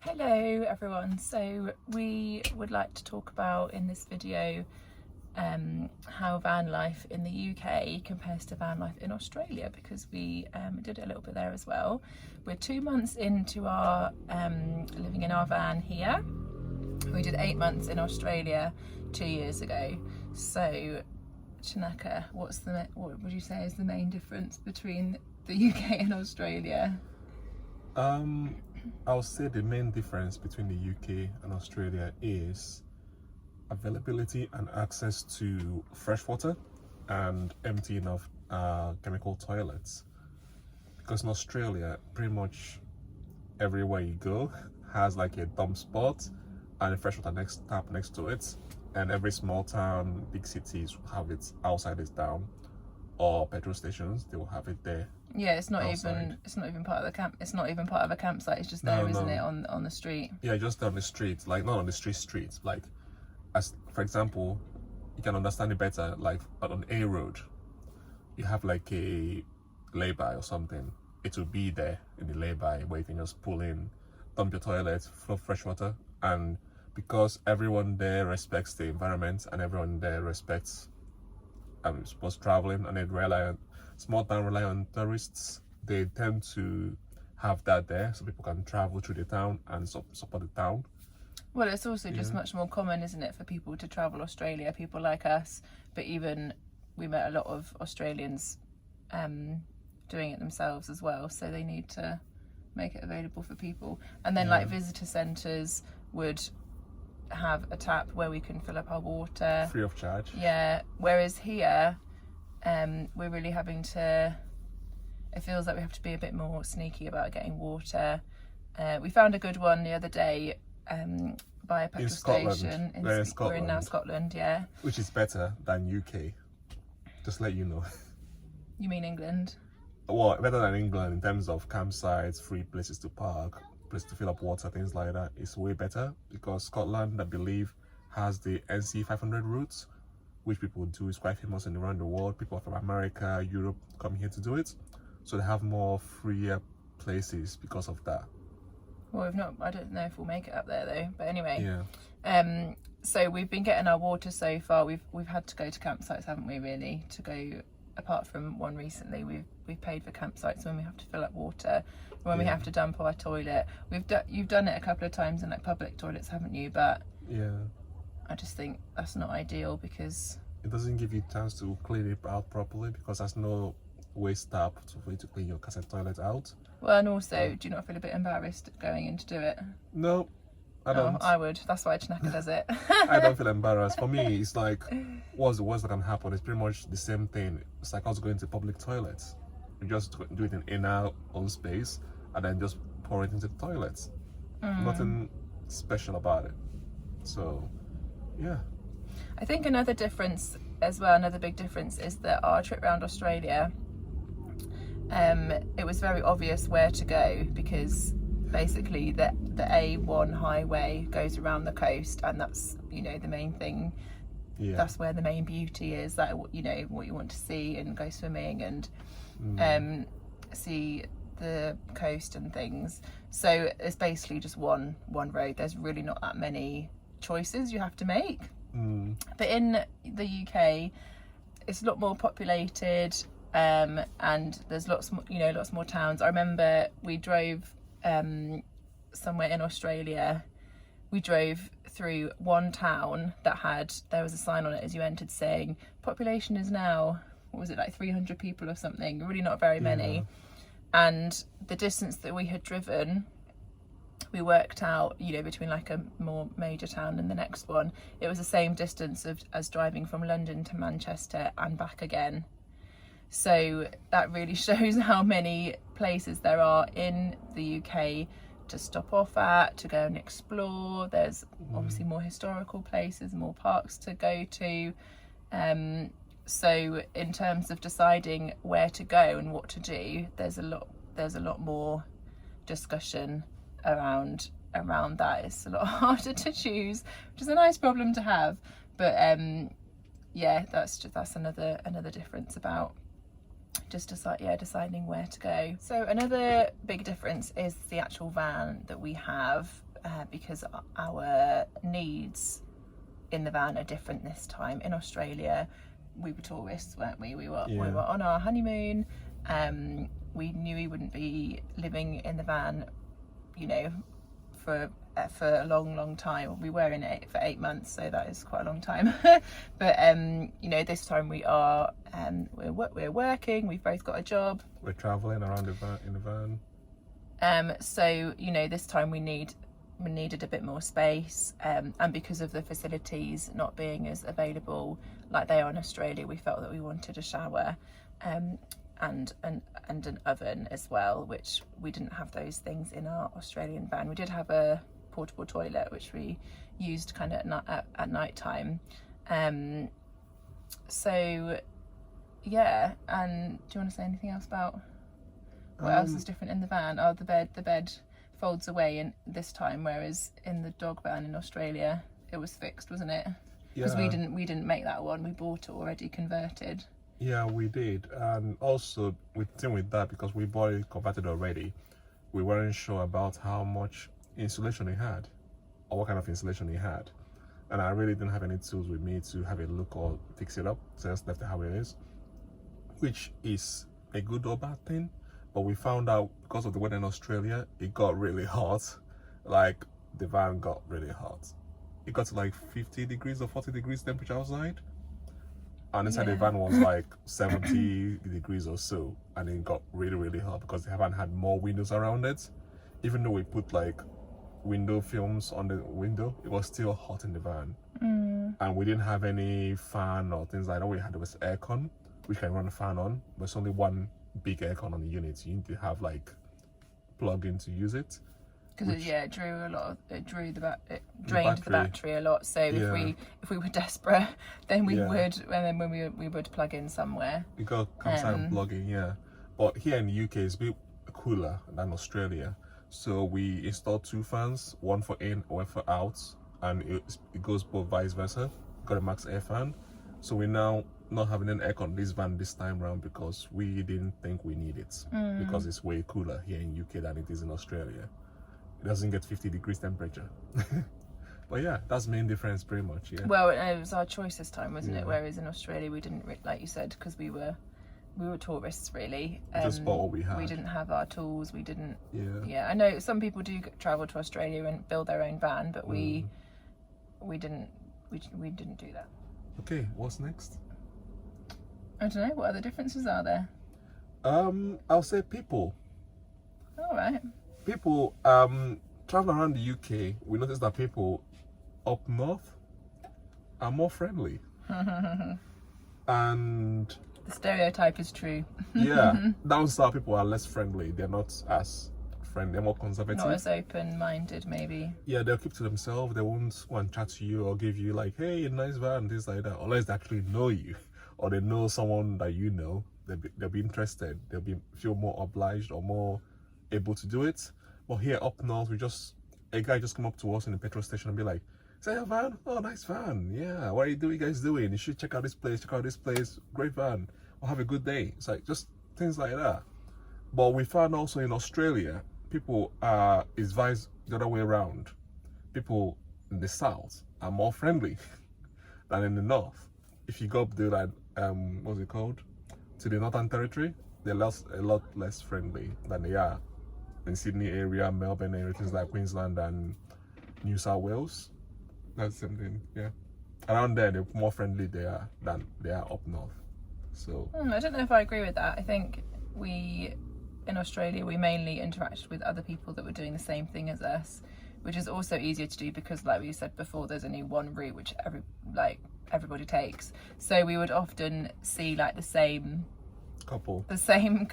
Hello everyone, so we would like to talk about in this video how van life in the UK compares to van life in Australia, because we did it a little bit there as well. We're 2 months into our living in our van here. We did 8 months in Australia 2 years ago. So Chinaka, what would you say is the main difference between the UK and Australia? I'll say the main difference between the UK and Australia is availability and access to fresh water and emptying of chemical toilets. Because in Australia, pretty much everywhere you go has like a dump spot and a fresh water tap next to it, and every small town, big cities have it outside its town, or petrol stations, they will have it there. Yeah, it's not outside. even part of the camp. It's not even part of a campsite. It's just there, isn't it, on the street? Yeah, just on the street, like not on the street. Like, as for example, you can understand it better. Like on A road, you have like a lay-by or something. It will be there in the lay-by where you can just pull in, dump your toilet, flow fresh water, and because everyone there respects the environment and everyone there respects supposed traveling, and they small town rely on tourists, they tend to have that there so people can travel through the town and support the town. Well, it's also just much more common, isn't it, for people to travel Australia, people like us, but even we met a lot of Australians doing it themselves as well, so they need to make it available for people. And then like visitor centres would have a tap where we can fill up our water free of charge. Yeah, whereas here we're really having to, it feels like we have to be a bit more sneaky about getting water. We found a good one the other day by a petrol station in Scotland. We're in now Scotland, yeah. Which is better than UK, just let you know. You mean England? Well, better than England in terms of campsites, free places to park, places to fill up water, things like that. It's way better because Scotland, I believe, has the NC 500 routes, which people do. Is quite famous and around the world. People from America, Europe come here to do it, so they have more freer places because of that. Well, I don't know if we'll make it up there though, but anyway. Yeah. So we've been getting our water so far. We've had to go to campsites, haven't we, really, to go, apart from one recently. We've paid for campsites when we have to fill up water, when we have to dump our toilet. You've done it a couple of times in like public toilets, haven't you? But yeah, I just think that's not ideal because it doesn't give you a chance to clean it out properly, because there's no waste tap for you to clean your cassette toilet out. Well, and also, do you not feel a bit embarrassed going in to do it? No, I don't. I would. That's why Chinaka does it. I don't feel embarrassed. For me, it's like, what's the worst that can happen? It's pretty much the same thing. It's like us going to public toilets. You just do it in our own space and then just pour it into the toilets. Nothing special about it. So, yeah. I think another difference as well, another big difference, is that our trip around Australia, it was very obvious where to go, because basically the A1 highway goes around the coast, and that's, you know, the main thing. Yeah. That's where the main beauty is, that, you know, what you want to see and go swimming and see the coast and things. So it's basically just one road. There's really not that many choices you have to make. But in the UK, it's a lot more populated, and there's lots more towns. I remember we drove somewhere in Australia. We drove through one town there was a sign on it as you entered saying population is now, what was it, like 300 people or something, really not very many. And the distance that we had driven, we worked out, you know, between like a more major town and the next one, it was the same distance as driving from London to Manchester and back again. So that really shows how many places there are in the UK to stop off at, to go and explore. There's obviously more historical places, more parks to go to. So in terms of deciding where to go and what to do, there's a lot more discussion around that. It's a lot harder to choose, which is a nice problem to have. But yeah, that's another difference about just deciding where to go. So another big difference is the actual van that we have. because our needs in the van are different this time. In Australia, we were tourists, weren't we? We were on our honeymoon. We knew we wouldn't be living in the van, you know, for a long time. We were in it for 8 months, so that is quite a long time. But you know, this time we are we're working. We've both got a job. We're traveling around in the van. So you know, this time we needed a bit more space, and because of the facilities not being as available like they are in Australia, we felt that we wanted a shower and an oven as well, which we didn't have those things in our Australian van. We did have a portable toilet which we used kind of at night time. So yeah, and do you want to say anything else about what else is different in the van? Oh, the bed folds away in this time, whereas in the dog van in Australia it was fixed, wasn't it? Because we didn't make that one, we bought it already converted. Yeah, we did. And also with that, because we bought it converted already, we weren't sure about how much insulation it had or what kind of insulation it had, and I really didn't have any tools with me to have a look or fix it up, so I just left it how it is, which is a good or bad thing. But we found out because of the weather in Australia, it got really hot. Like, the van got really hot. It got to like 50 degrees or 40 degrees temperature outside. And inside the van was like 70 degrees or so. And it got really, really hot because they haven't had more windows around it. Even though we put like window films on the window, it was still hot in the van. And we didn't have any fan or things like that. We had was aircon, which can run a fan on, but it's only one big aircon on the unit. You need to have like plug-in to use it, because it drained the battery a lot. So if we were desperate, then we would, and then when we would plug in somewhere. You got comes out and plug in, But here in the UK it's a bit cooler than Australia, so we installed 2 fans, one for in, one for out, and it goes both vice versa. Got a max air fan, so we're now not having an aircon this van this time round because we didn't think we need it, because it's way cooler here in UK than it is in Australia. It doesn't get 50 degrees temperature. But yeah, that's the main difference pretty much. Well, it was our choice this time, wasn't it? Whereas in Australia we didn't, like you said, because we were tourists really. Just bought what we had. We didn't have our tools. We didn't. Yeah. I know some people do travel to Australia and build their own van, but we didn't do that. Okay, what's next? I don't know. What other differences are there? I'll say people. All right. People, travel around the UK, we noticed that people up north are more friendly. And the stereotype is true. Down south people are less friendly. They're not as friendly. They're more conservative. Not as open-minded, maybe. Yeah, they'll keep to themselves. They won't want to chat to you or give you like, hey, a nice van, things like that, unless they actually know you or they know someone that you know. They'll be interested. They'll feel more obliged or more able to do it. But here up north, a guy just come up to us in the petrol station and be like, "Is that a van? Oh, nice van. Yeah, what are you guys doing? You should check out this place, great van, or have a good day." It's like just things like that. But we found also in Australia, people is vice the other way around. People in the south are more friendly than in the north. If you go up to that, what's it called? To the Northern Territory, they're a lot less friendly than they are in Sydney area, Melbourne area, things like Queensland and New South Wales. That's something, around there they're more friendly than they are up north. So I don't know if I agree with that. I think in Australia we mainly interacted with other people that were doing the same thing as us, which is also easier to do because, like we said before, there's only one route which everybody takes. So we would often see like the same couple, the same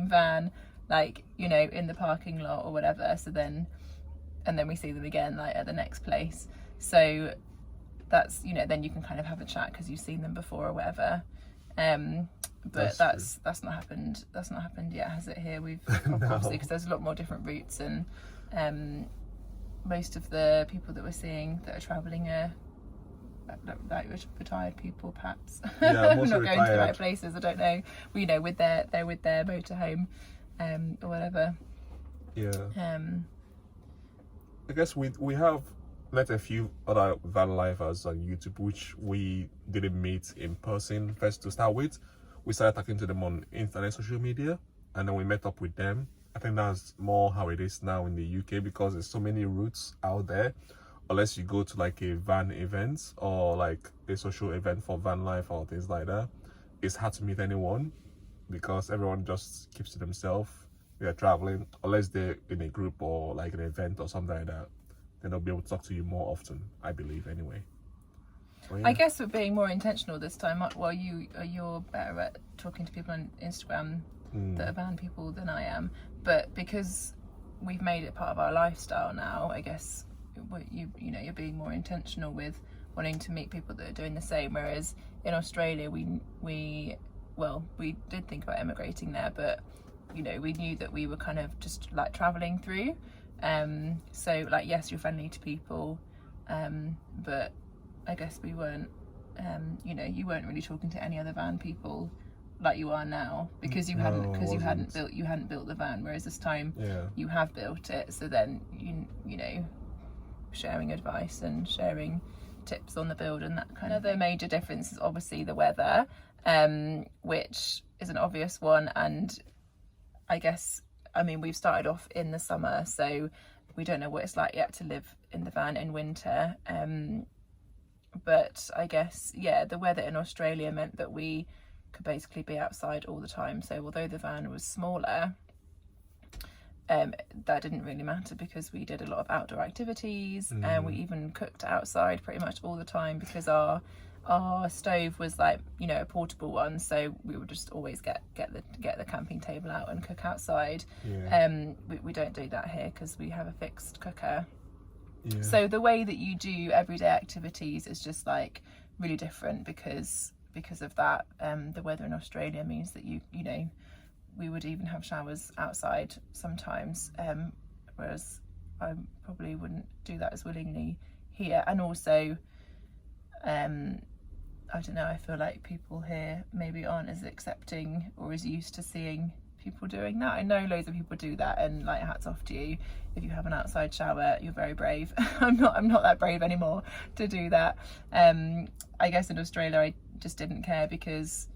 van, like, you know, in the parking lot or whatever. So then we see them again like at the next place. So that's, you know, then you can kind of have a chat because you've seen them before or whatever. But that's not happened. That's not happened yet, has it? Here we've obviously, because there's a lot more different routes, and most of the people that we're seeing that are travelling are like retired people, perhaps. Not going to the right places. I don't know. Well, you know, they're with their motorhome, or whatever. guess we have met a few other van lifers on YouTube, which we didn't meet in person first to start with. We started talking to them on internet, social media, and then we met up with them. I think that's more how it is now in the UK, because there's so many routes out there. Unless you go to like a van event or like a social event for van life or things like that, it's hard to meet anyone because everyone just keeps to themselves. They're traveling, unless they're in a group or like an event or something like that, then they'll be able to talk to you more often, I believe, anyway. Well, yeah. I guess we're being more intentional this time. Well, you're better at talking to people on Instagram that are van people than I am, but because we've made it part of our lifestyle now, I guess you're being more intentional with wanting to meet people that are doing the same. Whereas in Australia, we did think about emigrating there, but we knew that we were kind of just like traveling through. So like, yes, you're friendly to people, but I guess we weren't. You weren't really talking to any other van people like you are now, because you hadn't built the van. Whereas this time, you have built it. So then sharing advice and sharing tips on the build and that kind of thing. Another major difference is obviously the weather, which is an obvious one. And I guess, we've started off in the summer, so we don't know what it's like yet to live in the van in winter. But I guess, the weather in Australia meant that we could basically be outside all the time. So although the van was smaller, that didn't really matter because we did a lot of outdoor activities, and we even cooked outside pretty much all the time because our stove was like a portable one, so we would just always get the camping table out and cook outside. We don't do that here because we have a fixed cooker. So the way that you do everyday activities is just like really different because of that. The weather in Australia means that we would even have showers outside sometimes, whereas I probably wouldn't do that as willingly here. And also, I don't know, I feel like people here maybe aren't as accepting or as used to seeing people doing that. I know loads of people do that, and like, hats off to you if you have an outside shower. You're very brave. I'm not that brave anymore to do that. I guess in Australia I just didn't care because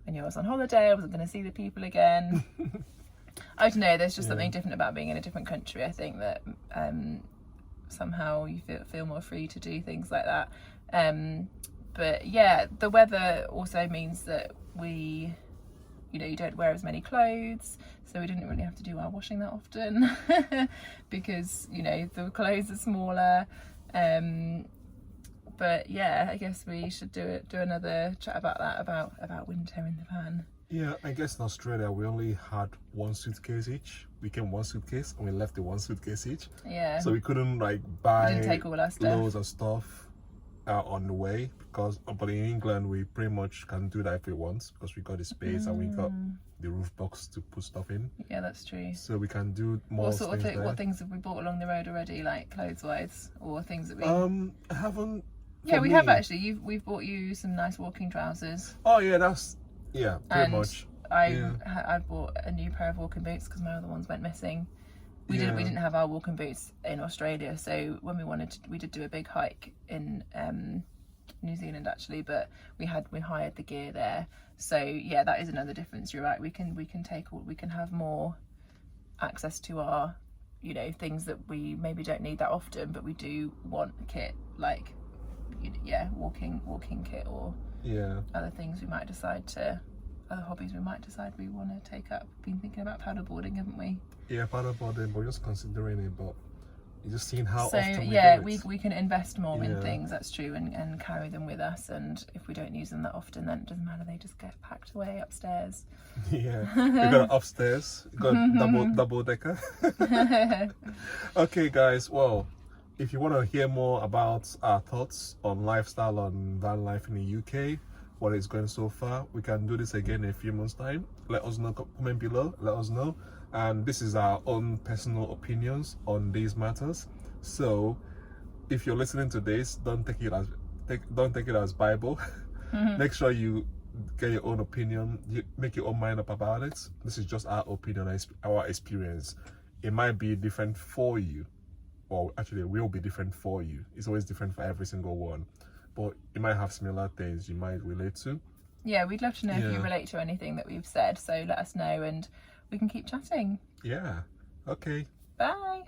I knew I was on holiday, I wasn't going to see the people again. I don't know, there's just something different about being in a different country. I think that somehow you feel more free to do things like that. But yeah, the weather also means that you don't wear as many clothes, so we didn't really have to do our washing that often because the clothes are smaller. But yeah, I guess we should do another chat about that, about winter in the van. Yeah, I guess in Australia we only had one suitcase each. We came one suitcase and we left the one suitcase each. Yeah. So we couldn't like buy we didn't take all our stuff. Loads of stuff on the way, but in England we pretty much can do that if we want, because we got the space and we got the roof box to put stuff in. Yeah, that's true. So we can do more. What things have we bought along the road already, like clothes wise, or things that we I haven't. Yeah, we have actually. We've bought you some nice walking trousers. Oh yeah, pretty much. I bought a new pair of walking boots because my other ones went missing. We didn't have our walking boots in Australia, so when we did do a big hike in New Zealand actually, but we hired the gear there. So yeah, that is another difference. You're right. We can have more access to our things that we maybe don't need that often, but we do want kit, like walking kit, or other things other hobbies we might decide we want to take up. Been thinking about paddleboarding, haven't we? Yeah, paddleboarding, but we're just considering it, but you're just seeing how often we do it. we can invest more in things, that's true, and carry them with us, and if we don't use them that often, then it doesn't matter, they just get packed away upstairs. Yeah, we got upstairs, we got double decker. Okay guys, well, if you want to hear more about our thoughts on lifestyle, on van life in the UK, what it's going so far, we can do this again in a few months time. Let us know, comment below, let us know. And this is our own personal opinions on these matters, so if you're listening to this, don't take it as Bible. Make sure you get your own opinion, you make your own mind up about it. This is just our opinion, our experience. It might be different for you, or actually it will be different for you. It's always different for every single one, but it might have similar things you might relate to. Yeah, we'd love to know if you relate to anything that we've said, so let us know and we can keep chatting. Yeah. Okay. Bye.